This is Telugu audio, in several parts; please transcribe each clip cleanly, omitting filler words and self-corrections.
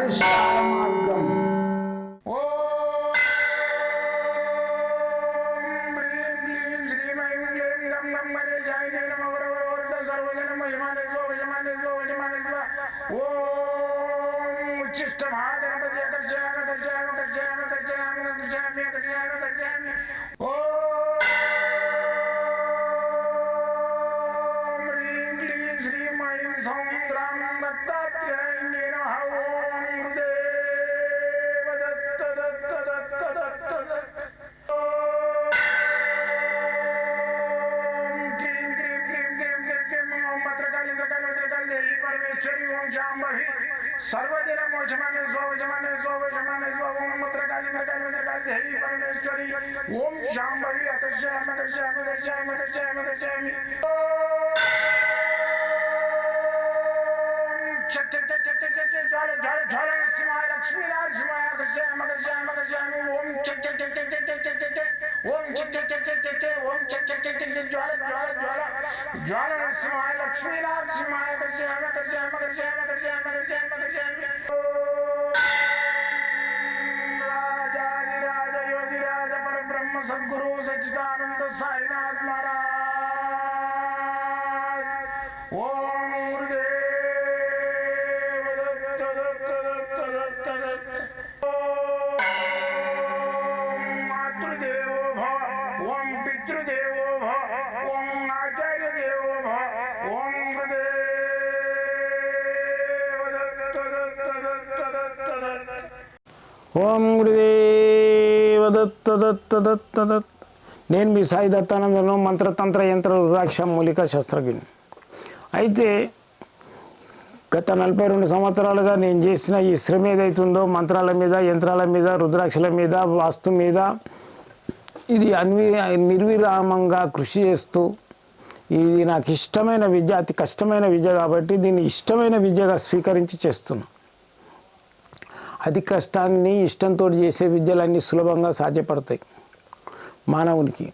పరిష్కార మార్గం. सर्वदिन मोचमाने स्वजमाने स्वजमाने स्वम मत्रकाली मत्रकाली मत्रकाली देवी परमेश्वरी ओम शांभवी अकर्षयामि अकर्षयामि अकर्षयामि अकर्षयामि अकर्षयामि चट चट चट चट चट ज्वाल ज्वाल ज्वाल नरसिंहाय लक्ष्मी नरसिंहाय अकर्षयामि अकर्षयामि अकर्षयामि ओम चट चट चट चट चट चट चट ओम चट चट चट चट चट ओम चट चट चट चट ज्वाल ज्वाल ज्वाल ज्वाल नरसिंहाय लक्ष्मी नरसिंहाय अकर्षयामि अकर्षयामि अकर्षयामि अकर्षयामि अकर्षयामि अकर्षयामि राजाधिराज योगिराज परब्रह्म सद्गुरु सच्चिदानंद साईनाथ महाराज ओम गुरुदेव दत्त दत्त दत्त दत्त दत्त ओम मातृदेवो भव ओम पितृदेवो भव ओम आचार्य देवो भव ओम गुरुदेव दत्त दत्त दत्त दत्त दत्त ఓం గురుదేవ దత్త దత్త దత్త దత్త. నేను మీ సాయి దత్తానందను, మంత్రతంత్ర యంత్ర రుద్రాక్ష మూలిక శస్త్రజ్ఞుని. అయితే గత 42 సంవత్సరాలుగా నేను చేసిన ఈ శ్రమ ఏదైతుందో మంత్రాల మీద, యంత్రాల మీద, రుద్రాక్షల మీద, వాస్తు మీద ఇది నిర్విరామంగా కృషి చేస్తూ, ఇది నాకు ఇష్టమైన విద్య, అతి కష్టమైన విద్య కాబట్టి దీన్ని ఇష్టమైన విద్యగా స్వీకరించి చేస్తున్నాను. అతి కష్టాన్ని ఇష్టంతో చేసే విద్యలన్నీ సులభంగా సాధ్యపడతాయి మానవునికి.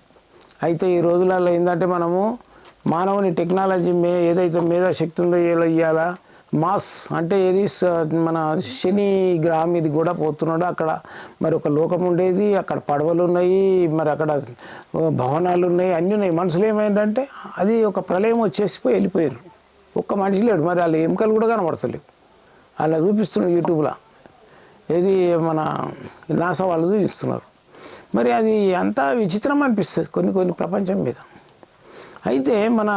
అయితే ఈ రోజులలో ఏంటంటే మనము మానవుని టెక్నాలజీ ఏదైతే మేధాశక్తి ఉందో ఇవ్వాలా మాస్ అంటే ఏది మన శని గ్రహం ఇది కూడా పోతున్నాడు. అక్కడ మరి ఒక లోకం ఉండేది, అక్కడ పడవలు ఉన్నాయి, మరి అక్కడ భవనాలు ఉన్నాయి, అన్నీ ఉన్నాయి. మనుషులు ఏమైందంటే అది ఒక ప్రళయం వచ్చేసిపోయి వెళ్ళిపోయారు. ఒక్క మనిషి లేడు. మరి వాళ్ళ ఎముకలు కూడా కనబడతలేవు. అలా చూపిస్తున్నారు యూట్యూబ్లో. ఏది మన నాసా వాళ్ళు చూపిస్తున్నారు. మరి అది అంతా విచిత్రం అనిపిస్తుంది కొన్ని ప్రపంచం మీద. అయితే మన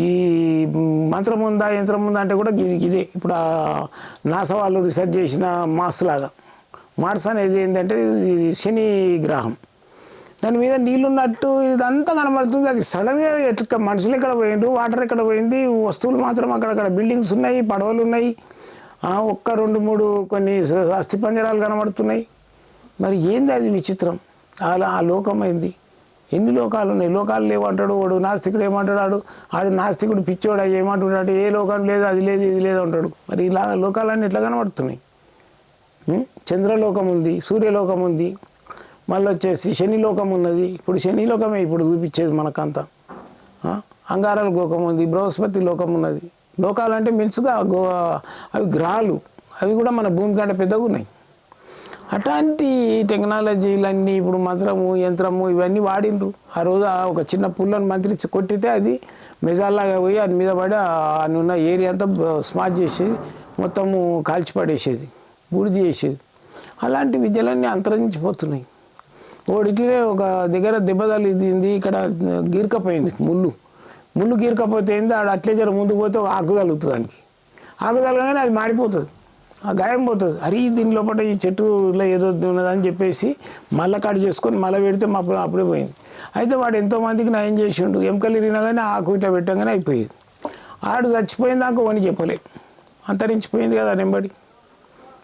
ఈ మంత్రం ఉందా యంత్రం ఉందా అంటే కూడా ఇదే. ఇప్పుడు నాసా వాళ్ళు రీసెర్చ్ చేసిన మార్స్ లాగా. మార్స్ అనేది ఏంటంటే శని గ్రహం, దాని మీద నీళ్ళున్నట్టు ఇదంతా కనబడుతుంది. అది సడన్గా ఎట్లా మనుషులు ఎక్కడ పోయిండ్రు, వాటర్ ఎక్కడ పోయింది, వస్తువులు మాత్రం అక్కడక్కడ బిల్డింగ్స్ ఉన్నాయి, పడవలు ఉన్నాయి, ఒక్క 2-3 కొన్ని అస్థిపంజరాలు కనబడుతున్నాయి. మరి ఏంది అది విచిత్రం? అలా ఆ లోకం అయింది. ఎన్ని లోకాలు ఉన్నాయి? లోకాలు లేవంటాడు వాడు. నాస్తికుడు ఏమంటాడు? ఆడు నాస్తికుడు పిచ్చోడు ఏమంటున్నాడు? ఏ లోకం లేదు, అది లేదు, ఇది లేదు అంటాడు. మరి ఇలా లోకాలన్నీ ఎట్లా కనబడుతున్నాయి? చంద్రలోకం ఉంది, సూర్యలోకం ఉంది, మళ్ళీ వచ్చేసి శనిలోకం ఉన్నది. ఇప్పుడు శనిలోకమే ఇప్పుడు చూపించేది మనకంతా. అంగారల లోకం ఉంది, బృహస్పతి లోకం ఉన్నది. లోకాలంటే మెలుసుగా అవి గ్రహాలు, అవి కూడా మన భూమి కంటే పెద్దగా ఉన్నాయి. అట్లాంటి టెక్నాలజీలన్నీ ఇప్పుడు మంత్రము యంత్రము ఇవన్నీ వాడిండ్రు. ఆ రోజు ఒక చిన్న పుల్లను మంత్రించి కొట్టితే అది మెజాల్లాగా పోయి అది మీద పడి అని ఉన్న ఏరియా అంతా స్మార్ట్ చేసేది, మొత్తము కాల్చిపడేసేది, బూడిది చేసేది. అలాంటి విద్యలన్నీ అంతరించిపోతున్నాయి. ఓడిట్లే ఒక దగ్గర దెబ్బ తగిలింది, ఇక్కడ గీరకపోయింది ముళ్ళు గీరకపోతే ఏంది, ఆడ అట్లే జర ముందుకు పోతే ఒక ఆకు తగులుతుంది. దానికి ఆకు తగలగానే అది మాడిపోతుంది, ఆ గాయం పోతుంది. అరే దీని లోపల ఈ చెట్టులో ఏదో ఉన్నదని చెప్పేసి మళ్ళీ కట్ చేసుకొని మళ్ళీ పెడితే అప్పుడే పోయింది. అయితే వాడు ఎంతోమందికి నయం చేసిండు. ఎముకలు ఇరిగినా కానీ ఆకు ఇట్లా పెట్టగానే అయిపోయేది. ఆడు చచ్చిపోయింది దాకా అని చెప్పలే, అంతరించిపోయింది కదా నెంబడి.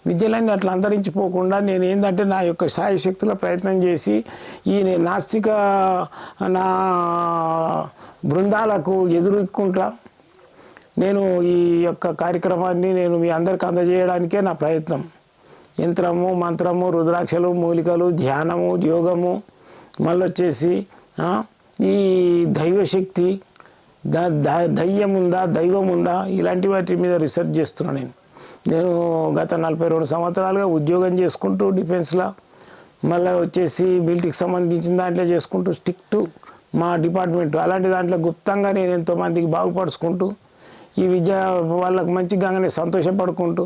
విద్యలన్నీ అట్లా అంతరించిపోకుండా నేను ఏంటంటే నా యొక్క సాయశక్తుల ప్రయత్నం చేసి ఈ నాస్తిక నా బృందాలకు ఎదుర్కొంటా నేను ఈ యొక్క కార్యక్రమాన్ని నేను మీ అందరికి అందజేయడానికే నా ప్రయత్నం. యంత్రము, మంత్రము, రుద్రాక్షలు, మూలికలు, ధ్యానము, యోగము, మళ్ళీ వచ్చేసి ఈ దైవశక్తి, దయ్యం ఉందా, దైవం ఉందా, ఇలాంటి వాటి మీద రీసెర్చ్ చేస్తున్నాను నేను. నేను గత 42 సంవత్సరాలుగా ఉద్యోగం చేసుకుంటూ డిఫెన్స్లో మళ్ళీ వచ్చేసి మిలిటరీకి సంబంధించిన దాంట్లో చేసుకుంటూ స్ట్రిక్ట్ మా డిపార్ట్మెంట్ అలాంటి దాంట్లో గుప్తంగా నేను ఎంతోమందికి బాగుపరుచుకుంటూ ఈ విద్య వాళ్ళకు మంచిగానే సంతోషపడుకుంటూ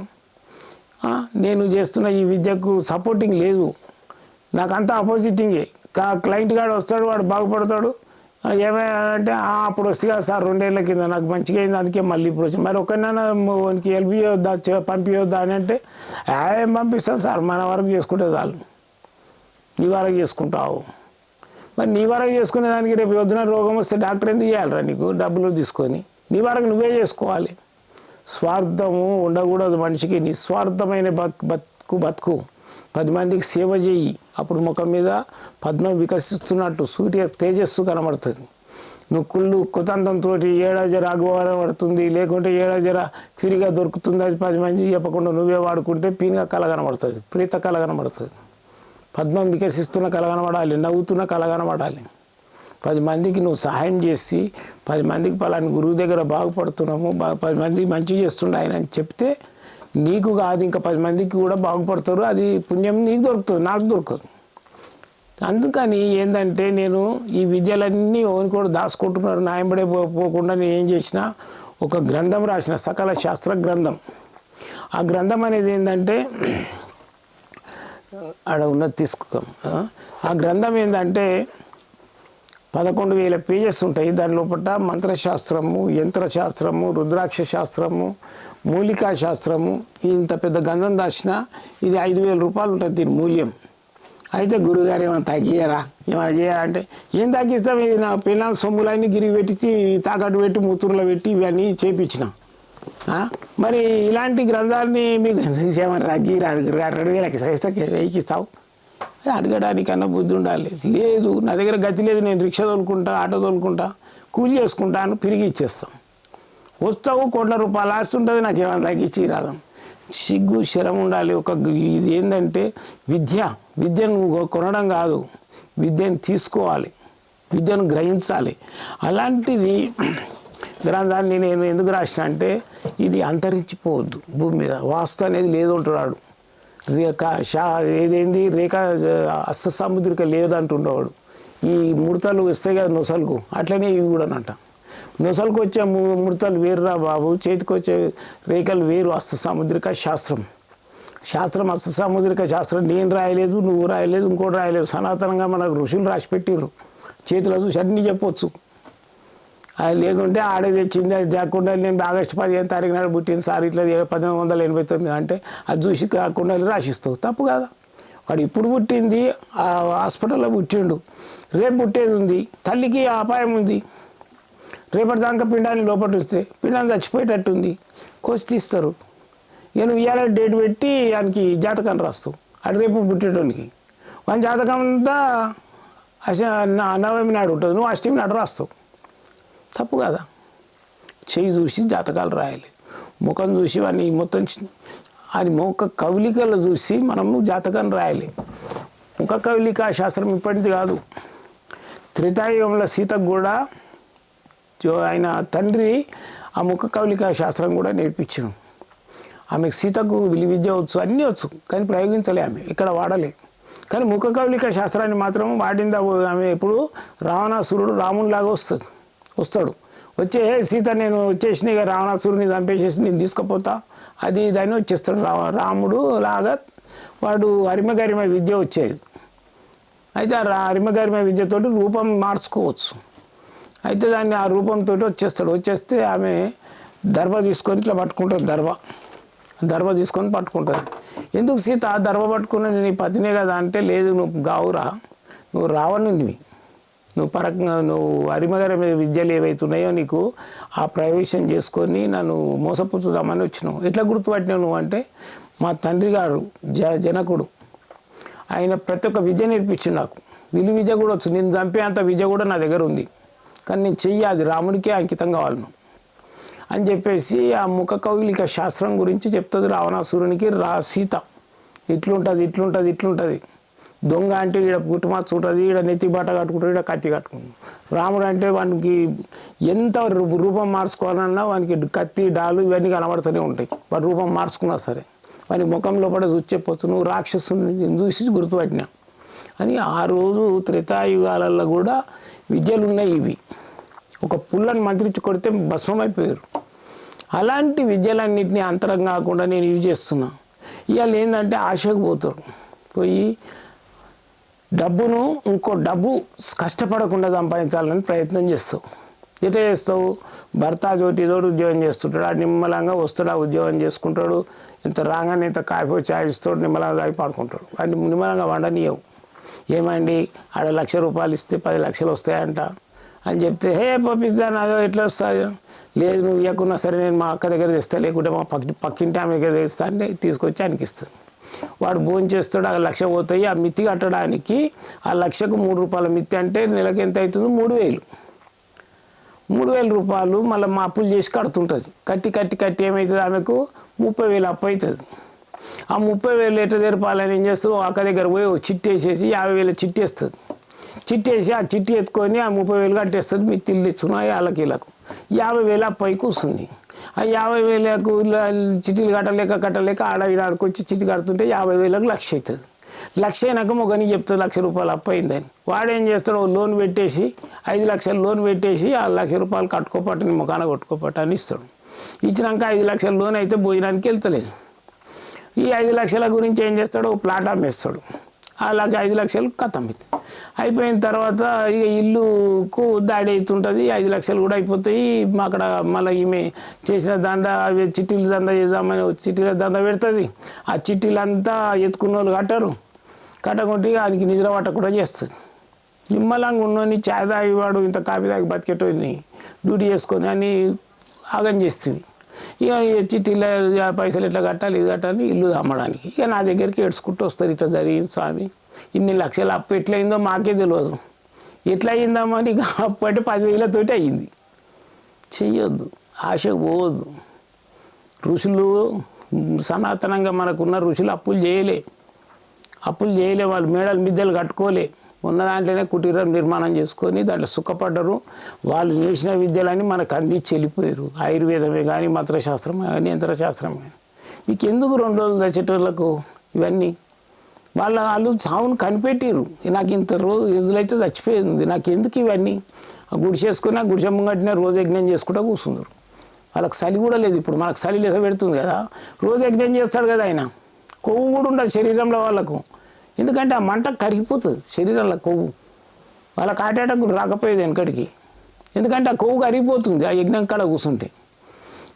నేను చేస్తున్న ఈ విద్యకు సపోర్టింగ్ లేదు, నాకంతా అపోజిటింగే. క్లయింట్ గాడు వస్తాడు, వాడు బాగుపడతాడు, ఏమంటే అప్పుడు వస్తే కదా సార్ 2 ఏళ్ళ కింద నాకు మంచిగా అయింది అందుకే మళ్ళీ ఇప్పుడు వచ్చి మరి ఒకరినైనా వానికి హెల్ప్ చేయొద్దా పంపించొద్దా అని అంటే ఏం పంపిస్తాను సార్ మన వరకు చేసుకుంటే చాలు, నీ వరకు చేసుకుంటావు. మరి నీ వరకు చేసుకునే దానికి రేపు పొద్దున రోగం వస్తే డాక్టర్ ఎందుకు చేయాలరా నీకు డబ్బులు తీసుకొని? నీ వరకు నువ్వే చేసుకోవాలి. స్వార్థము ఉండకూడదు మనిషికి, నిస్వార్థమైన బతుకు 10 మందికి సేవ చేయి, అప్పుడు ముఖం మీద పద్మం వికసిస్తున్నట్టు సూర్య తేజస్సు కనబడుతుంది. నువ్వు కుళ్ళు కుతంత్రంతో ఏడాజర అగవడబడుతుంది, లేకుంటే ఏడాజర ఫ్రీగా దొరుకుతుంది, అది 10 మంది చెప్పకుండా నువ్వే వాడుకుంటే పీనుగా కళ కనబడుతుంది, ప్రీత కళ కనబడుతుంది. పద్మం వికసిస్తున్న కళ కనబడాలి, నవ్వుతున్న కళ కనబడాలి. 10 మందికి నువ్వు సహాయం చేసి 10 మందికి పలాని గురువు దగ్గర బాగుపడుతున్నాము, 10 మందికి మంచి చేస్తుండే ఆయన అని చెప్తే నీకు కాదు ఇంకా 10 మందికి కూడా బాగుపడతారు, అది పుణ్యం నీకు దొరుకుతుంది, నాకు దొరకదు. అందుకని ఏంటంటే నేను ఈ విద్యలన్నీ ఓని కూడా దాచుకుంటున్నారు, నాయంబడే పోకుండా నేను ఏం చేసిన ఒక గ్రంథం రాసిన, సకల శాస్త్ర గ్రంథం. ఆ గ్రంథం అనేది ఏంటంటే ఆడ ఉన్నది తీసుకో. ఆ గ్రంథం ఏంటంటే 11,000 పేజెస్ ఉంటాయి. దాని లోపల మంత్రశాస్త్రము, యంత్రశాస్త్రము, రుద్రాక్ష శాస్త్రము, మూలికా శాస్త్రము, ఇంత పెద్ద గంధం దాచిన ఇది 5,000 రూపాయలు ఉంటుంది దీని మూల్యం. అయితే గురువుగారు ఏమైనా తగ్గియరా, ఏమైనా చేయాలంటే ఏం తగ్గిస్తాం, ఇది నా పిల్లల సొమ్ములన్నీ గిరిగి పెట్టి తాకట్టు పెట్టి ముత్తూరులో పెట్టి ఇవన్నీ చేయించిన. మరి ఇలాంటి గ్రంథాలని మీకు ఏమైనా తగ్గిరాదు, 2,000కి వెయ్యికి ఇస్తావు, అడగడానికన్నా బుద్ధి ఉండాలి. లేదు నా దగ్గర గతి లేదు, నేను రిక్షా తోలుకుంటా, ఆటో తోలుకుంటా, కూలి చేసుకుంటాను, తిరిగి ఇచ్చేస్తాం. వస్తావు కోట్ల రూపాయలు ఆస్తి ఉంటుంది, నాకు ఏమైనా తగ్గించి రాదాం. సిగ్గు శరం ఉండాలి. ఇది ఏంటంటే విద్యను కొనడం కాదు, విద్యను తీసుకోవాలి, విద్యను గ్రహించాలి. అలాంటిది గ్రంథాన్ని నేను ఎందుకు రాసిన అంటే ఇది అంతరించిపోవద్దు, భూమి మీద వాస్తు అనేది లేదు అంటున్నాడు. ఏదేంది రేఖ అస్త సాముద్రిక లేదంటుండేవాడు. ఈ ముడతలు వస్తాయి కదా నొసలకు, అట్లనే ఇవి కూడా అంట. నొసలకు వచ్చే ముడతలు వేరురా బాబు, చేతికి వచ్చే రేఖలు వేరు. అస్త సాముద్రిక శాస్త్రం అస్త సాముద్రిక శాస్త్రం నేను రాయలేదు, నువ్వు రాయలేదు, ఇంకోటి రాయలేదు, సనాతనంగా మనకు ఋషులు రాసి పెట్టిర్రు. చేతిలో చూసి అన్నీ చెప్పొచ్చు. అది లేకుంటే ఆడే తెచ్చింది, అది కాకుండా నేను ఆగస్టు 15 తారీఖు నాడు పుట్టింది సార్ ఇట్లా 1989 అంటే అది చూసి కాకుండా రాసిస్తావు, తప్పు కదా. వాడు ఇప్పుడు పుట్టింది ఆ హాస్పిటల్లో పుట్టిండు, రేపు పుట్టేది ఉంది, తల్లికి అపాయం ఉంది. రేపటి దాకా పిండాన్ని లోపల వస్తే పిండాన్ని చచ్చిపోయేటట్టుంది, కోసి తీస్తారు. నేను ఇవాళ డేట్ పెట్టి ఆయనకి జాతకాన్ని రాస్తావు, అది రేపు పుట్టేటోనికి. వాని జాతకం అంతా నవమి నాడు ఉంటుంది, నువ్వు అష్టమి నాడు రాస్తావు, తప్పు కదా. చెయ్యి చూసి జాతకాలు రాయాలి, ముఖం చూసి వాడిని మొత్తం అది ముఖ కవలికలు చూసి మనము జాతకాన్ని రాయాలి. ముఖ కవలిక శాస్త్రం ఇప్పటిది కాదు. త్రేతాయుగంలో సీతకు కూడా ఆయన తండ్రి ఆ ముఖ కవలిక శాస్త్రం కూడా నేర్పించాను. ఆమెకు సీతకు విలువిద్య వచ్చు, అన్నీ వచ్చు, కానీ ప్రయోగించలే ఆమె, ఇక్కడ వాడలే. కానీ ముఖ కవలిక శాస్త్రాన్ని మాత్రం వాడిందా ఆమె. ఎప్పుడు రావణాసురుడు రామునిలాగా వస్తాడు, వచ్చే సీత నేను వచ్చేసిన ఇక రావణాసురుని చంపేసేసి నేను తీసుకుపోతా అది దాన్ని వచ్చేస్తాడు. రాముడు లాగా వాడు అరిమగరిమ విద్య వచ్చేది. అయితే ఆ అరిమగరిమ విద్యతోటి రూపం మార్చుకోవచ్చు. అయితే దాన్ని ఆ రూపంతో వచ్చేస్తే ఆమె దర్భ తీసుకొని ఇట్లా పట్టుకుంటుంది, దర్భ తీసుకొని పట్టుకుంటుంది. ఎందుకు సీత దర్భ పట్టుకుని నేను పతినే కదా అంటే, లేదు నువ్వు గావురా, నువ్వు రావణునివి, నువ్వు అరిమగరిమ విద్యలు ఏవైతున్నాయో నీకు ఆ ప్రవేశం చేసుకొని నన్ను మోసపుచ్చుదామని వచ్చినావు. ఎట్లా గుర్తుపట్టినావు నువ్వు అంటే, మా తండ్రి గారు జనకుడు ఆయన ప్రతి ఒక్క విద్య నేర్పించింది నాకు. విద్య కూడా వచ్చు, నేను చంపే అంత విద్య కూడా నా దగ్గర ఉంది, కానీ నేను చెయ్యాది రాముడికే అంకితం కావాలను అని చెప్పేసి ఆ ముఖ కౌలిక శాస్త్రం గురించి చెప్తుంది. రావణాసురునికి సీత ఇట్లుంటుంది దొంగ అంటే ఈడ పుట్టుమచ్చ ఉంటుంది, ఈడ నెత్తి బట్ట కట్టుకుంటాడు, ఈడ కత్తి కట్టుకుంటాడు. రాముడు అంటే వానికి ఎంత రూపం మార్చుకోవాలన్నా వానికి కత్తి డాలు ఇవన్నీ కనబడుతూనే ఉంటాయి. వాడు రూపం మార్చుకున్నా సరే వాని ముఖం లోపల చూసి చెప్పొచ్చు, నువ్వు రాక్షసుని చూసి గుర్తుపట్టినా అని. ఆ రోజు త్రేతాయుగాలలో కూడా విద్యలు ఉన్నాయి. ఇవి ఒక పుల్లని మంత్రించి కొడితే భస్మం అయిపోయారు. అలాంటి విద్యలన్నింటినీ అంతరం కాకుండా నేను ఇవి చేస్తున్నా. ఇవాళ ఏంటంటే ఆశకు పోతారు, పోయి డబ్బును ఇంకో డబ్బు కష్టపడకుండా సంపాదించాలని ప్రయత్నం చేస్తావు. ఎట్లా చేస్తావు? భర్త తోటి ఉద్యోగం చేస్తుంటాడు, ఆ నిమ్మలంగా వస్తాడు, ఆ ఉద్యోగం చేసుకుంటాడు, ఇంత రాగానే ఇంత కాఫీ చాయ్ ఇస్తాడు, నిమ్మలంగా తాగి పాడుకుంటాడు. వాడిని నిమ్మలంగా వండనీయవు. ఏమండి ఆడ ₹1,00,000 ఇస్తే 10 లక్షలు వస్తాయంట అని చెప్తే, హే పంపిస్తాను అదో ఎట్లా వస్తుంది? లేదు నువ్వు ఇవ్వకున్నా సరే నేను మా అక్క దగ్గర తెస్తా, లేకుంటే మా పక్కింటి ఆమె దగ్గర తెస్తా అని తీసుకొచ్చి ఆయనకి ఇస్తాను. వాడు భోజనం చేస్తాడు, ఆ 1,00,000 పోతాయి. ఆ మిత్తి కట్టడానికి ఆ 1,00,000కు ₹3 మిత్తి అంటే నెలకి ఎంత అవుతుంది? 3,000. ₹3,000 మళ్ళీ మా అప్పులు చేసి కడుతుంటుంది. కట్టి ఏమవుతుంది? ఆమెకు 30,000 అప్పు అవుతుంది. ఆ 30,000 ఎట్లా తెరపాలని ఏం చేస్తావు? అక్క దగ్గర పోయి చిట్టి వేసేసి 50,000 చిట్టి వేస్తుంది. చిట్టి వేసి ఆ చిట్టి ఎత్తుకొని ఆ 30,000 కట్టేస్తుంది. మిత్తిలు తెచ్చుకున్నాయి వాళ్ళకి వీళ్ళకు 50,000 అప్పైకి వస్తుంది. ఆ 50,000కు చిట్టీలు కట్టలేక ఆడకొచ్చి చిట్టి కడుతుంటే 50,000కు 1,00,000 అవుతుంది. 1,00,000 అయినాక మొగనికి చెప్తుంది ₹1,00,000 అప్పు అయిందని. వాడేం చేస్తాడు? లోన్ పెట్టేసి 5 లక్షలు లోన్ పెట్టేసి ఆ ₹1,00,000 కట్టుకోపట్టని మొఖాన కొట్టుకోపట్టని ఇస్తాడు. ఇచ్చినాక 5 లక్షల లోన్ అయితే భోజనానికి వెళ్తలేదు. ఈ 5 లక్షల గురించి ఏం చేస్తాడు? ప్లాట్ అమ్మేస్తాడు. అలాగే 5 లక్షలు కథం అయిపోయిన తర్వాత ఇక ఇల్లుకు దాడి అవుతుంటుంది. 5 లక్షలు కూడా అయిపోతాయి. అక్కడ మళ్ళీ ఈమె చేసిన దండ చిట్టీలు దంద చేద్దామని చిట్టీల దంద పెడుతుంది. ఆ చిట్టీలంతా ఎత్తుకున్న వాళ్ళు కట్టకుంటే ఆయనకి నిద్ర పట్ట కూడా చేస్తుంది. నిమ్మలంగా ఉన్నోని చాయ్ తాగివాడు ఇంత కాఫీ తాగి బతికేటోని డ్యూటీ చేసుకొని అని ఆగం చేస్తుంది. ఇక చిట్టీలో పైసలు ఎట్లా కట్టాలి, ఇది కట్టాలి, ఇల్లు అమ్మడానికి. ఇక నా దగ్గరికి ఏడ్చుకుంటూ వస్తారు, ఇట్లా జరిగింది స్వామి, ఇన్ని లక్షలు అప్పు ఎట్లయిందో మాకే తెలియదు, ఎట్లా అయిందామని. ఇక అప్పు అంటే 10,000 అయ్యింది. చెయ్యొద్దు, ఆశకు పోవద్దు. ఋషులు సనాతనంగా మనకున్న ఋషులు అప్పులు చేయలే, వాళ్ళు మేడలు మిద్దెలు కట్టుకోలే. ఉన్న దాంట్లోనే కుటీరం నిర్మాణం చేసుకొని దాంట్లో సుఖపడ్డరు. వాళ్ళు నేర్చిన విద్యలని మనకు అందించి వెళ్ళిపోయారు. ఆయుర్వేదమే కానీ, మంత్రశాస్త్రమే కానీ, యంత్రశాస్త్రమే కానీ. మీకు ఎందుకు 2 రోజులు తెచ్చేటోళ్ళకు ఇవన్నీ? వాళ్ళు సావును కనిపెట్టారు. నాకు ఇంత రోజులైతే చచ్చిపోయింది, నాకు ఎందుకు ఇవన్నీ? ఆ గుడిసేసుకొని ఆ గుడిసె ముంగట్టిన రోజు యజ్ఞం చేసుకుంటూ కూర్చున్నారు. వాళ్ళకి చలి కూడా లేదు. ఇప్పుడు మనకు చలి లేదా పెడుతుంది కదా, రోజు యజ్ఞం చేస్తాడు కదా ఆయన. కొవ్వు కూడా ఉండదు శరీరంలో వాళ్ళకు. ఎందుకంటే ఆ మంట కరిగిపోతుంది శరీరంలో కొవ్వు. వాళ్ళకి ఆటాటకు రాకపోయేది వెనకడికి, ఎందుకంటే ఆ కొవ్వు కరిగిపోతుంది ఆ యజ్ఞం కాడ కూర్చుంటే.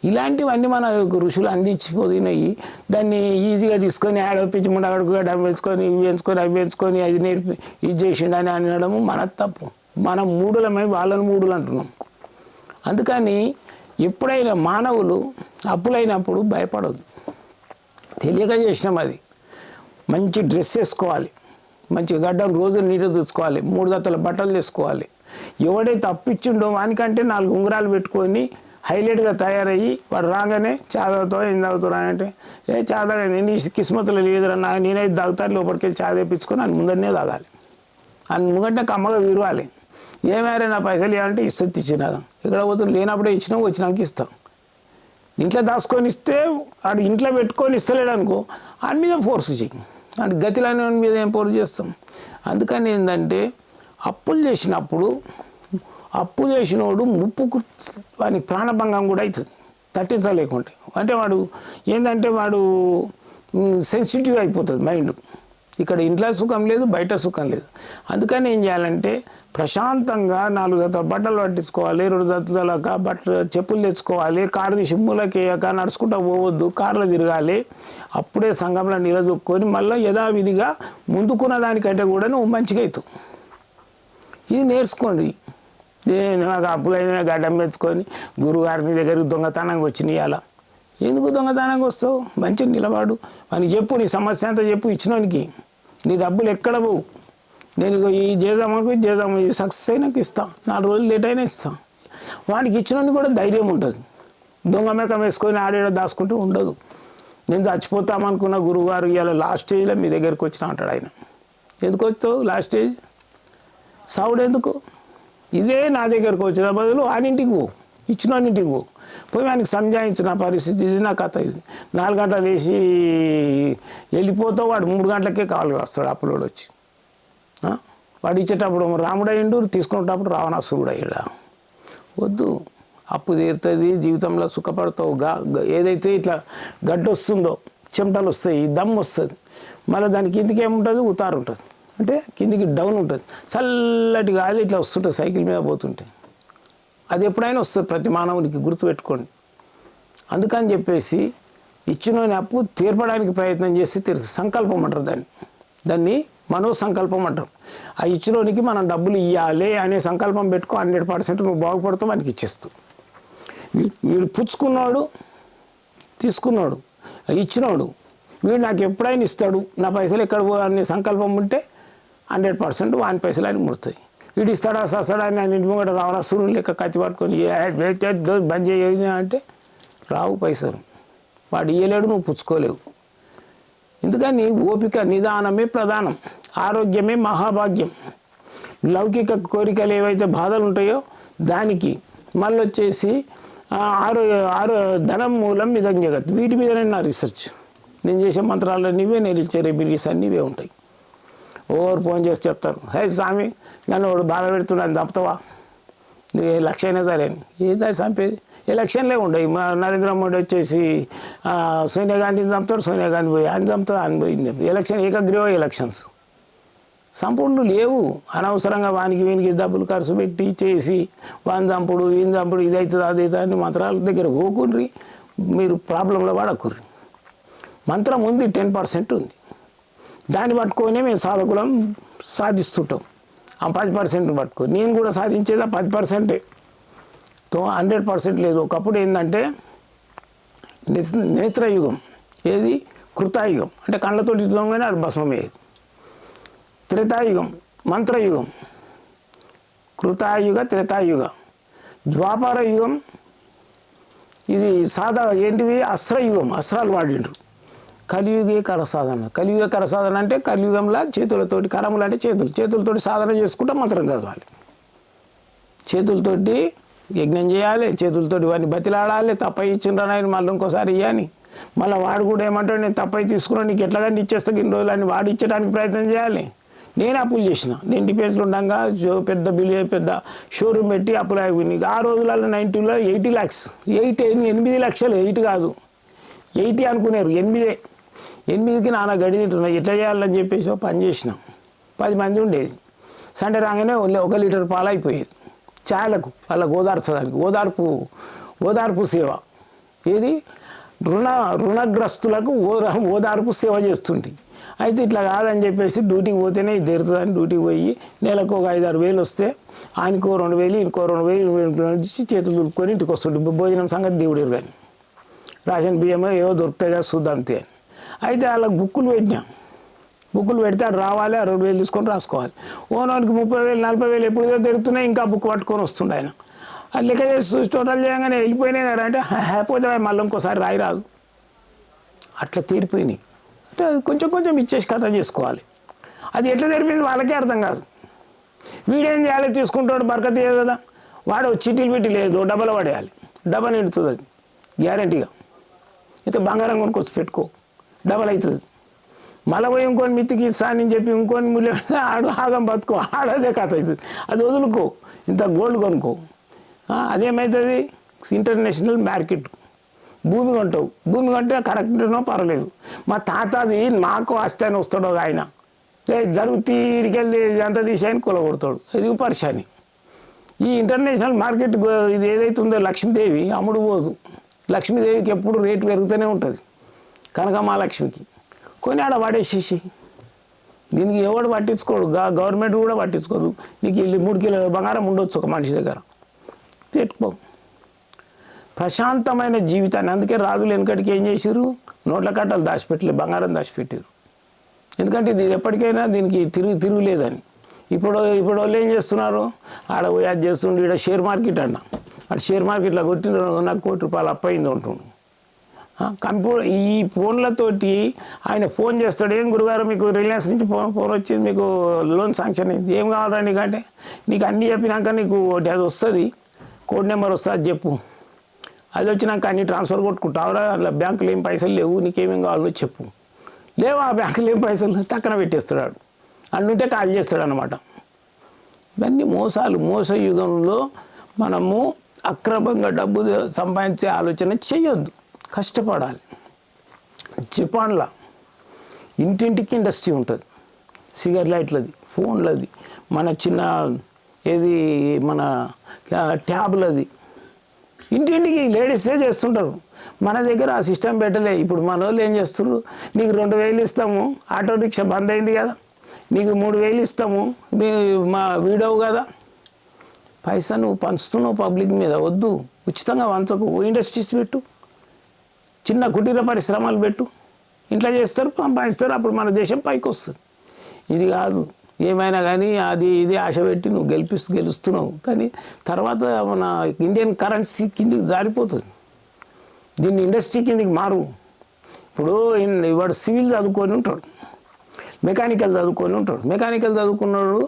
ఇలాంటివన్నీ మన ఋషులు అందించిపోయినాయి. దాన్ని ఈజీగా తీసుకొని ఆడపించి ముండగడుకు డబ్బు వేసుకొని ఇవి వేసుకొని అవి వేసుకొని అది నేర్పి ఇది చేసిండని అనడము మన తప్పు. మనం మూడులమై వాళ్ళని మూడులు అంటున్నాం. అందుకని ఎప్పుడైనా మానవులు అప్పులైనప్పుడు భయపడదు. తెలియక చేసినాం అది. మంచి డ్రెస్ వేసుకోవాలి, మంచి గడ్డం రోజు నీరు తెచ్చుకోవాలి, 3 జతల బట్టలు తీసుకోవాలి. ఎవడైతే అప్పిచ్చిండో వానికంటే 4 ఉంగరాలు పెట్టుకొని హైలైట్గా తయారయ్యి వాడు రాగానే చాదాతో ఏం తాగుతారు అంటే, చాదాగా నీ కిస్మతులు లేదురా, నేనైతే తాగుతాను, లోపలికి వెళ్ళి చా తెప్పించుకొని అని ముందరనే తాగాలి. అని ముంగంటే కమ్మగా విరవాలి. ఏమైనా నా పైసలు ఏమంటే ఇస్తుంది, ఇచ్చినా ఇక్కడ పోతుంది, లేనప్పుడే ఇచ్చినా వచ్చినాక ఇస్తాం. ఇంట్లో దాచుకొని ఇస్తే వాడు ఇంట్లో పెట్టుకొని ఇస్తలేడు అనుకో, వాడి మీద ఫోర్స్ చెయ్యి. అంటే గతిలోని మీద ఏం ఫోర్స్ చేస్తాం? అందుకని ఏంటంటే అప్పులు చేసినప్పుడు అప్పు చేసినోడు ముప్పుకు వానికి ప్రాణభంగం కూడా అవుతుంది తట్టించలేకుంటే. అంటే వాడు ఏంటంటే వాడు సెన్సిటివ్ అయిపోతుంది మైండ్. ఇక్కడ ఇంట్లో సుఖం లేదు, బయట సుఖం లేదు. అందుకని ఏం చేయాలంటే ప్రశాంతంగా 4 జతల బట్టలు పట్టించుకోవాలి, 2 జతల చెప్పులు తెచ్చుకోవాలి, కారు తీసి మూలకేయక నడుచుకుంటూ పోవద్దు, కార్లో తిరగాలి. అప్పుడే సంఘంలో నిలదొక్కుని మళ్ళీ యథావిధిగా ముందుకున్న దానికంటే కూడా నువ్వు మంచిగా అవుతావు. ఇది నేర్చుకోండి. నేను నాకు అప్పులైనా గడ్డం పెంచుకొని గురువుగారిని దగ్గరికి దొంగతనంగా వచ్చినాయి. అలా ఎందుకు దొంగతనంగా వస్తావు? మంచిగా నిలబడు, వానికి చెప్పు, నీ సమస్య అంతా చెప్పు. ఇచ్చినోనికి నీ డబ్బులు ఎక్కడ పోవు. నేను ఈ చేద్దాము ఈ సక్సెస్ అయినాక ఇస్తాను, 4 రోజులు లేట్ అయినా ఇస్తాను. వానికి ఇచ్చినోనికి కూడా ధైర్యం ఉంటుంది. దొంగ మేకం వేసుకొని ఆడేడ దాచుకుంటూ ఉండదు. నేను చచ్చిపోతామనుకున్న గురువుగారు ఇలా లాస్ట్ స్టేజ్లో మీ దగ్గరికి వచ్చిన అంటాడు ఆయన. ఎందుకు వచ్చావు లాస్ట్ స్టేజ్ సావుడు ఎందుకు? ఇదే నా దగ్గరకు వచ్చిన బదులు ఆనింటికి పో, ఇచ్చినోన్నింటికి పో, పోయి ఆయనకి సంజాయించిన పరిస్థితి ఇది, నా కథ ఇది. 4 గంటలు వేసి వెళ్ళిపోతావు, వాడు 3 గంటలకే కావాలి వస్తాడు అప్పులోడు వచ్చి. వాడు ఇచ్చేటప్పుడు రాముడయ్యిండు, తీసుకునేటప్పుడు రావణాసురుడు అయ్యాడా? వద్దు. అప్పు తీరుతుంది, జీవితంలో సుఖపడతావు. ఏదైతే ఇట్లా గడ్డ వస్తుందో, చెమటలు వస్తాయి, దమ్ వస్తుంది, మళ్ళీ దాని కిందికి ఏముంటుంది, ఉతారు ఉంటుంది, అంటే కిందికి డౌన్ ఉంటుంది. చల్లటి గాలి ఇట్లా వస్తుంటుంది సైకిల్ మీద పోతుంటే. అది ఎప్పుడైనా వస్తుంది ప్రతి మానవునికి, గుర్తుపెట్టుకోండి. అందుకని చెప్పేసి ఇచ్చినోని అప్పు తీర్పడానికి ప్రయత్నం చేసి సంకల్పం అంటారు దాన్ని మనో సంకల్పం అంటారు. ఆ ఇచ్చినోనికి మనం డబ్బులు ఇవ్వాలి అనే సంకల్పం పెట్టుకో, 100% నువ్వు బాగుపడతావు, వానికి ఇచ్చేస్తావు. వీడు పుచ్చుకున్నాడు, తీసుకున్నాడు, ఇచ్చినోడు, వీడు నాకు ఎప్పుడైనా ఇస్తాడు, నా పైసలు ఎక్కడ అనే సంకల్పం ఉంటే 100% వాని పైసలు ఆయన ముడతాయి. వీడు ఇస్తాడా సస్తాడా అని ఆయన ఇంటి ముంగట రావాలా, సూర్యుని లెక్క కత్తి పట్టుకొని బంద్ చేయ అంటే రావు పైసలు. వాడు ఇయ్యలేడు, నువ్వు పుచ్చుకోలేవు. ఎందుకని ఓపిక నిదానమే ప్రధానం, ఆరోగ్యమే మహాభాగ్యం. లౌకిక కోరికలు ఏవైతే బాధలు ఉంటాయో దానికి మళ్ళీ వచ్చేసి ధనం మూలం ఇదం జగత్, వీటి మీదనే నా రీసెర్చ్. నేను చేసే మంత్రాల్లో నీవే, నేను ఇచ్చే రెమెడీస్ అన్నీవే ఉంటాయి. ఓవర్ ఫోన్ చేసి చెప్తారు, హే స్వామి నన్ను వాడు బాధ పెడుతున్నాను, చంపుతావా? నీ లక్ష అయినా సరే ఏదా చంపేది? ఎలక్షన్లే ఉండవు. నరేంద్ర మోడీ వచ్చేసి సోనియా గాంధీని చంపుతాడు, సోనియా గాంధీ పోయి ఆయన చంపుతాడు, ఆయన పోయి ఎలక్షన్ ఏకగ్రీవ ఎలక్షన్స్ సంపూర్ణ లేవు. అనవసరంగా వానికి వీనికి డబ్బులు ఖర్చు పెట్టి చేసి వాని చంపుడు ఈయన చంపుడు ఇదవుతుంది అదైతే అని మంత్రాల దగ్గర పోకుండ్రి, మీరు ప్రాబ్లంలో పడకుర్రి. మంత్రం ఉంది, 10% ఉంది, దాన్ని పట్టుకొని మేము సాధకులం సాధిస్తుంటాం. ఆ 10% పట్టుకొని నేను కూడా సాధించేది ఆ 10%. 100% లేదు. ఒకప్పుడు ఏంటంటే నేత్రయుగం, ఏది కృతాయుగం అంటే కళ్ళతోటి చూడంగానే అది భస్మమయ్యేది. త్రేతాయుగం మంత్రయుగం, కృతాయుగ త్రేతాయుగ. ద్వాపర యుగం ఇది ఏంటివి అస్త్రయుగం, అస్త్రాలు వాడిండ్రు. కలియుగే కరసాధన, కలియుగ కరసాధన అంటే కలియుగంలో చేతులతోటి, కరములు అంటే చేతులతోటి సాధన చేసుకుంటూ మంత్రం చదవాలి. చేతులతోటి యజ్ఞం చేయాలి, చేతులతోటి వాడిని బతిలాడాలి. తప్పై ఇచ్చిండ్రని ఆయన మళ్ళీ ఇంకోసారి ఇవ్వని, మళ్ళీ వాడు కూడా ఏమంటాడు, నేను తప్పై తీసుకున్నాను నీకు ఎట్లాగంటే ఇచ్చేస్తా ఇన్ని రోజులు అని వాడు ఇచ్చడానికి ప్రయత్నం చేయాలి. నేను అప్పులు చేసిన, నేను డిఫెన్స్లో ఉండగా పెద్ద పెద్ద షోరూమ్ పెట్టి అప్పులు అయిపోయినాయి. ఆ రోజులలో 90లో 80 lakhs, 8 లక్షలు, 8 కాదు 80 అనుకున్నారు, 8కి నాన్న గడి తింటున్నాయి. ఎట్లా చేయాలని చెప్పేసి పని చేసినాం. 10 మంది ఉండేది. సండే రాగానే 1 లీటర్ పాలు అయిపోయేది చాలకు, వాళ్ళకు ఓదార్చడానికి. ఓదార్పు సేవ, ఏది రుణగ్రస్తులకు ఓదార్పు సేవ చేస్తుంది. అయితే ఇట్లా కాదని చెప్పేసి డ్యూటీకి పోతేనే ఇది తెరుతుందని డ్యూటీకి పోయి నెలకు ఒక 5-6 వేలు వస్తే ఆయనకో 2,000 ఇంకో 2,000 ఇచ్చి చేతులు దులుపుకొని ఇంటికి వస్తుండే. భోజనం సంగతి దేవుడు కానీ రేషన్ బియ్యమో ఏవో దొరుకుతాయి కదా చూద్దాంతే అని. అయితే వాళ్ళకి బుక్కులు పెడితే అది రావాలి, ఆ 2,000 తీసుకొని రాసుకోవాలి. ఓనోనికి 30,000 40,000 ఎప్పుడు దొరుకుతున్నాయి, ఇంకా బుక్ పట్టుకొని వస్తుండే ఆయన. అది లెక్క చేసి టోటల్ చేయగానే వెళ్ళిపోయినాయి కదా అంటే పోతే మళ్ళీ ఇంకోసారి రాదు. అట్లా తీరిపోయినాయి. అంటే అది కొంచెం ఇచ్చేసి కథ చేసుకోవాలి. అది ఎట్లా తెరిపింది వాళ్ళకే అర్థం కాదు. వీడేం చేయాలి, తీసుకుంటాడు బరకత కదా, వాడు చీటీలు పెట్టి లేదు డబ్బలు పడేయాలి, డబ్బా నిండుతుంది అది గ్యారంటీగా. అయితే బంగారం కొనుక్కొచ్చి పెట్టుకో, డబల్ అవుతుంది. మళ్ళీ పోయి ఇంకొని మిత్తికి ఇస్తానని చెప్పి ఇంకొని ముళ్ళు ఆడు ఆగం బతుకో, ఆడదే కథ అవుతుంది. అది వదులుకో, ఇంత గోల్డ్ కొనుక్కో. అదేమవుతుంది, ఇంటర్నేషనల్ మార్కెట్. భూమి కొంటే కరెక్ట్నో పర్లేదు. మా తాత అది మాకు ఆస్తి అని వస్తాడు ఆయన, జరుగుతీ ఇడికెళ్ళి అంత తీసేయని కొలగొడతాడు. ఇది పరిశాని. ఈ ఇంటర్నేషనల్ మార్కెట్ ఇది ఏదైతే ఉందో లక్ష్మీదేవి అమ్ముడు పోదు. లక్ష్మీదేవికి ఎప్పుడు రేటు పెరుగుతూనే ఉంటుంది. కనకమహాలక్ష్మికి కొని ఆడ వాడేసేసి దీనికి ఎవడు పట్టించుకోడు, గవర్నమెంట్ కూడా పట్టించుకోదు. నీకు 3 కిలోల బంగారం ఉండొచ్చు ఒక మనిషి దగ్గర, పెట్టుకో. ప్రశాంతమైన జీవితాన్ని. అందుకే రాజులు వెనకటికి ఏం చేశారు, నోట్ల కట్టలు దాచిపెట్టలేదు, బంగారం దాచిపెట్టారు. ఎందుకంటే ఇది ఎప్పటికైనా దీనికి తిరుగులేదని. ఇప్పుడు వాళ్ళు ఏం చేస్తున్నారు, ఆడ పోయి అది చేస్తుండే. ఇక్కడ షేర్ మార్కెట్ అన్న, అటు షేర్ మార్కెట్లో కొట్టిన నాకు ₹1 కోటి అప్పయింది ఉంటుండు. ఈ ఫోన్లతోటి ఆయన ఫోన్ చేస్తాడు, ఏం గురుగారు మీకు రిలయన్స్ నుంచి ఫోన్ వచ్చింది, మీకు లోన్ శాంక్షన్ అయింది, ఏం కావాలా నీకంటే నీకు అన్నీ చెప్పినాక నీకు అది వస్తుంది, కోడ్ నెంబర్ వస్తుంది, అది చెప్పు, అది వచ్చినాక అన్ని ట్రాన్స్ఫర్ కొట్టుకుంటావురా, అట్లా బ్యాంకులో ఏం పైసలు లేవు, నీకేమేం కావాలో చెప్పు, లేవు ఆ బ్యాంకులో ఏం పైసలు టక్కన పెట్టేస్తాడు, అన్నుంటే కాల్ చేస్తాడు అనమాట. ఇవన్నీ మోసాలు. మోస యుగంలో మనము అక్రమంగా డబ్బు సంపాదించే ఆలోచన చేయొద్దు, కష్టపడాలి. జపాన్లో ఇంటింటికి ఇండస్ట్రీ ఉంటుంది, సిగరెట్ లైట్లది, ఫోన్లది, మన చిన్న ఏది మన ట్యాబ్లది, ఇంటింటికి లేడీసే చేస్తుంటారు. మన దగ్గర ఆ సిస్టమ్ పెట్టలే. ఇప్పుడు మన వాళ్ళు ఏం చేస్తున్నారు, నీకు 2000 ఇస్తాము, ఆటో రిక్షా బంద్ అయింది కదా, నీకు 3000 ఇస్తాము, మా వీడవు కదా, పైసా నువ్వు పంచుతున్నావు పబ్లిక్ మీద, వద్దు, ఉచితంగా వంచకు, ఇండస్ట్రీస్ పెట్టు, చిన్న కుటీర పరిశ్రమలు పెట్టు, ఇంట్లో చేస్తారు, సంపాదిస్తారు, అప్పుడు మన దేశం పైకి వస్తుంది. ఇది కాదు, ఏమైనా కానీ అది ఇది ఆశ పెట్టి నువ్వు గెలుస్తున్నావు, కానీ తర్వాత మన ఇండియన్ కరెన్సీ కిందికి జారిపోతుంది, దీన్ని ఇండస్ట్రీ కిందికి మారు. ఇప్పుడు వాడు సివిల్ చదువుకొని ఉంటాడు, మెకానికల్ చదువుకొని ఉంటాడు, మెకానికల్ చదువుకున్నాడు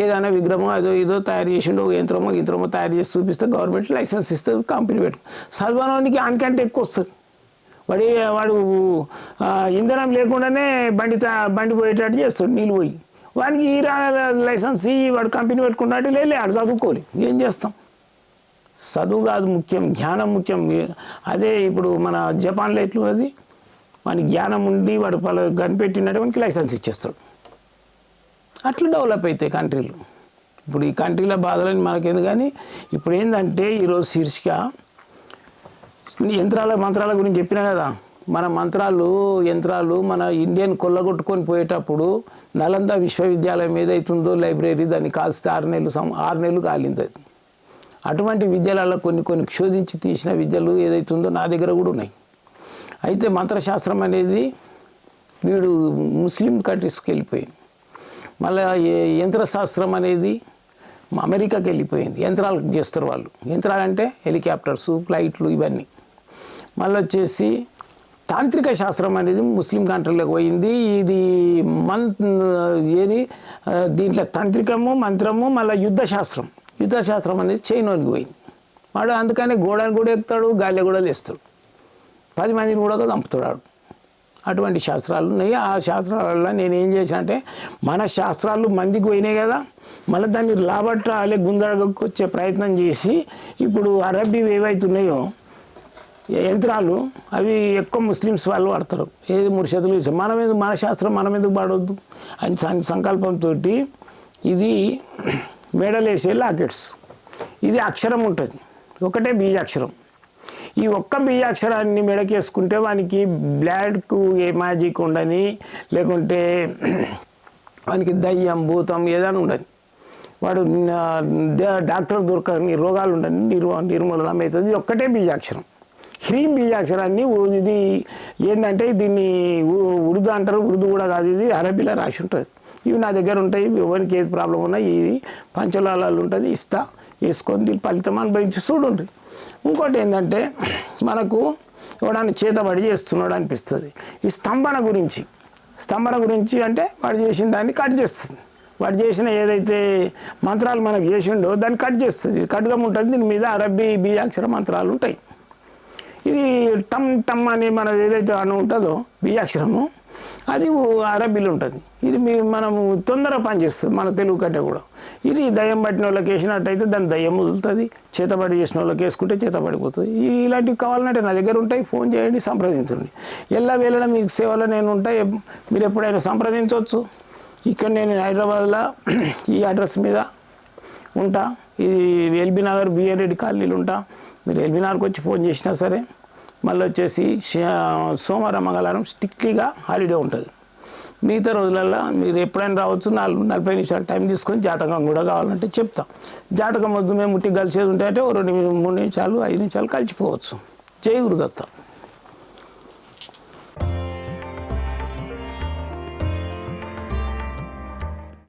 ఏదైనా విగ్రహమో అదో ఇదో తయారు చేసిండో, యంత్రమో తయారు చేసి చూపిస్తే గవర్నమెంట్ లైసెన్స్ ఇస్తుంది, కంపెనీ పెట్టు, చదవడానికి ఆనికంటే ఎక్కువ వస్తుంది. వాడు ఇంధనం లేకుండానే బండి పోయేటట్టు చేస్తాడు, నీళ్ళు పోయి, వానికి ఈ లైసెన్స్ వాడు కంపెనీ పెట్టుకుంటాడు, లేదు ఆడు చదువుకోవాలి, ఏం చేస్తాం. చదువు కాదు ముఖ్యం, జ్ఞానం ముఖ్యం. అదే ఇప్పుడు మన జపాన్లో ఎట్లున్నది, వానికి జ్ఞానం ఉండి వాడు కనిపెట్టినట్టు వానికి లైసెన్స్ ఇచ్చేస్తాడు. అట్లా డెవలప్ అవుతాయి కంట్రీలు. ఇప్పుడు ఈ కంట్రీల బాధలని మనకేంది, కానీ ఇప్పుడు ఏంటంటే ఈరోజు శీర్షిక మంత్రాల గురించి చెప్పినా కదా, మన యంత్రాలు మన ఇండియన్ కొల్లగొట్టుకొని పోయేటప్పుడు నలంద విశ్వవిద్యాలయం ఏదైతుందో లైబ్రరీ, దాన్ని కాల్స్తే 6 నెలలు కాలింది అది. అటువంటి విద్యలలో కొన్ని క్షోధించి తీసిన విద్యలు ఏదైతుందో నా దగ్గర కూడా ఉన్నాయి. అయితే మంత్రశాస్త్రం అనేది వీడు ముస్లిం కంట్రీస్కి వెళ్ళిపోయింది. మళ్ళీ యంత్రశాస్త్రం అనేది అమెరికాకి వెళ్ళిపోయింది, యంత్రాలకు చేస్తారు వాళ్ళు. యంత్రాలంటే హెలికాప్టర్స్, ఫ్లైట్లు, ఇవన్నీ. మళ్ళీ వచ్చేసి తాంత్రిక శాస్త్రం అనేది ముస్లిం కంట్రీలోకి పోయింది. ఇది దీంట్లో తంత్రికము, మంత్రము, మళ్ళీ యుద్ధశాస్త్రం అనేది చైనాకి పోయింది. వాడు అందుకని గోడని కూడా ఎక్కుతాడు, గాలి కూడా లేస్తాడు, 10 మందిని కూడా చంపుతాడు. అటువంటి శాస్త్రాలు ఉన్నాయి. ఆ శాస్త్రాలలో నేను ఏం చేశాను అంటే, మన శాస్త్రాలు మందికి పోయినాయి కదా, మళ్ళీ దాన్ని లాభట్రాలే గుందరగకు వచ్చే ప్రయత్నం చేసి, ఇప్పుడు అరబ్బీ ఏవైతున్నాయో యంత్రాలు అవి ఎక్కువ ముస్లిమ్స్ వాళ్ళు వాడతారు. ఏది ముర్షదులు మన శాస్త్రం మనం ఎందుకు పాడవద్దు అని సంకల్పంతో ఇది మెడలేసే లాకెట్స్. ఇది అక్షరం ఉంటుంది, ఒకటే బీజాక్షరం. ఈ ఒక్క బీజాక్షరాన్ని మెడకేసుకుంటే వానికి బ్లాడ్కు ఏ మ్యాజిక్ ఉండని, లేకుంటే వానికి దయ్యం భూతం ఏదైనా ఉండని, వాడు డాక్టర్ దొరకని రోగాలు ఉండని నిర్మూలన అవుతుంది. ఇది ఒక్కటే బీజాక్షరం. హ్రీం బీజాక్షరాన్ని ఇది ఏంటంటే దీన్ని ఉర్దూ అంటారు, ఉర్దూ కూడా కాదు, ఇది అరబీలో రాసి ఉంటుంది. ఇవి నా దగ్గర ఉంటాయి. ఎవరికి ఏది ప్రాబ్లం ఉన్నా ఇది పంచలాలు ఉంటుంది, ఇస్తా, వేసుకొని దీని ఫలితం అనుభవించి చూడండి. ఇంకోటి ఏంటంటే, మనకు ఎవడన్నా చేతబడి చేస్తున్నాడు అనిపిస్తుంది. ఈ స్తంభన గురించి అంటే వాడు చేసిన దాన్ని కట్ చేస్తుంది. వాడు చేసిన ఏదైతే మంత్రాలు మనకు చేసిండో దాన్ని కట్ చేస్తుంది. కట్గా ఉంటుంది, దీని మీద అరబ్బీ బీజాక్షర మంత్రాలు ఉంటాయి. ఇది టమ్ అని మనది ఏదైతే అను ఉంటుందో బీజాక్షరము, అది అరబ్బీలు ఉంటుంది. ఇది మనము తొందరగా పనిచేస్తుంది మన తెలుగు కంటే కూడా. ఇది దయ్యం పట్టిన వాళ్ళకి వేసినట్టయితే దాన్ని దయ్యం వదులుతుంది, చేతబడి చేసిన వాళ్ళకి వేసుకుంటే చేతబడిపోతుంది. ఇలాంటివి కావాలంటే నా దగ్గర ఉంటాయి, ఫోన్ చేయండి, సంప్రదించండి. వేళ మీకు సేవలో నేను ఉంటాయి, మీరు ఎప్పుడైనా సంప్రదించవచ్చు. ఇక్కడ నేను హైదరాబాద్లో ఈ అడ్రస్ మీద ఉంటా. ఇది ఎల్బీ నగర్ బిఎన్ రెడ్డి కాలనీలు ఉంటా. మీరు ఎల్బీ నగర్కి వచ్చి ఫోన్ చేసినా సరే. మళ్ళీ వచ్చేసి సోమవారం మంగళవారం స్ట్రిక్ట్లీగా హాలిడే ఉంటుంది. మిగతా రోజులలో మీరు ఎప్పుడైనా రావచ్చు. 40 నిమిషాలు టైం తీసుకొని జాతకం కూడా కావాలంటే చెప్తాం. జాతకం వద్దు మేము ముట్టి కలిసేది ఉంటే అంటే 2 3 నిమిషాలు 5 నిమిషాలు కలిసిపోవచ్చు. జై గురుదత్త.